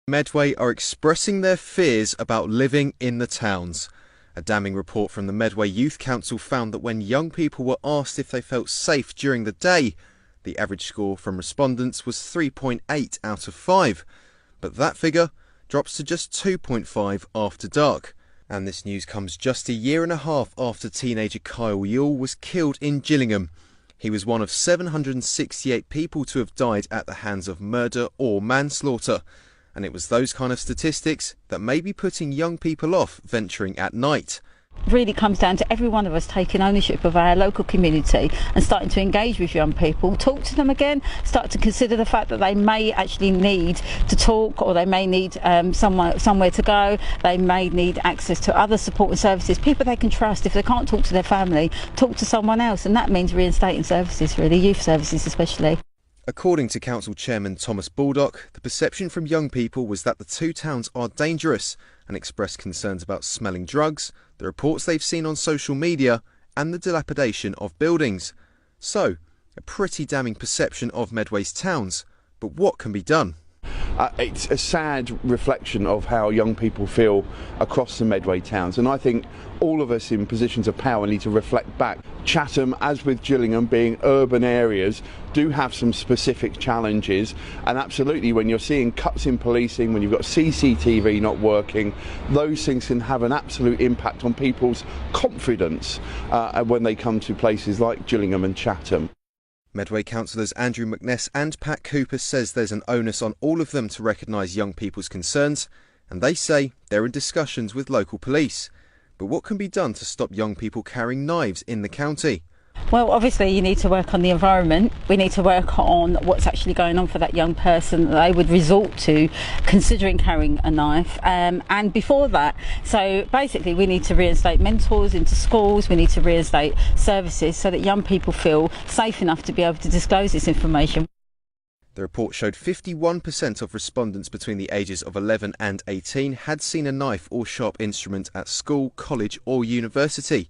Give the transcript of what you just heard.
Medway are expressing their fears about living in the towns. A damning report from the Medway Youth Council found that when young people were asked if they felt safe during the day, the average score from respondents was 3.8 out of 5. But that figure drops to just 2.5 after dark. And this news comes just a year and a half after teenager Kyle Yule was killed in Gillingham. He was one of 768 people to have died at the hands of murder or manslaughter. And it was those kind of statistics that may be putting young people off venturing at night. Really comes down to every one of us taking ownership of our local community and starting to engage with young people, talk to them again, start to consider the fact that they may actually need to talk, or they may need somewhere to go, they may need access to other support and services, people they can trust. If they can't talk to their family, talk to someone else, and that means reinstating services, really, youth services especially. According to Council Chairman Thomas Baldock, the perception from young people was that the two towns are dangerous and expressed concerns about smelling drugs, the reports they've seen on social media and the dilapidation of buildings. So, a pretty damning perception of Medway's towns. But what can be done? It's a sad reflection of how young people feel across the Medway towns, and I think all of us in positions of power need to reflect back. Chatham, as with Gillingham, being urban areas, do have some specific challenges, and absolutely when you're seeing cuts in policing, when you've got CCTV not working, those things can have an absolute impact on people's confidence when they come to places like Gillingham and Chatham. Medway councillors Andrew McNess and Pat Cooper says there's an onus on all of them to recognise young people's concerns, and they say they're in discussions with local police. But what can be done to stop young people carrying knives in the county? Well, obviously you need to work on the environment. We need to work on what's actually going on for that young person that they would resort to considering carrying a knife. And before that, so basically we need to reinstate mentors into schools, we need to reinstate services so that young people feel safe enough to be able to disclose this information. The report showed 51% of respondents between the ages of 11 and 18 had seen a knife or sharp instrument at school, college or university.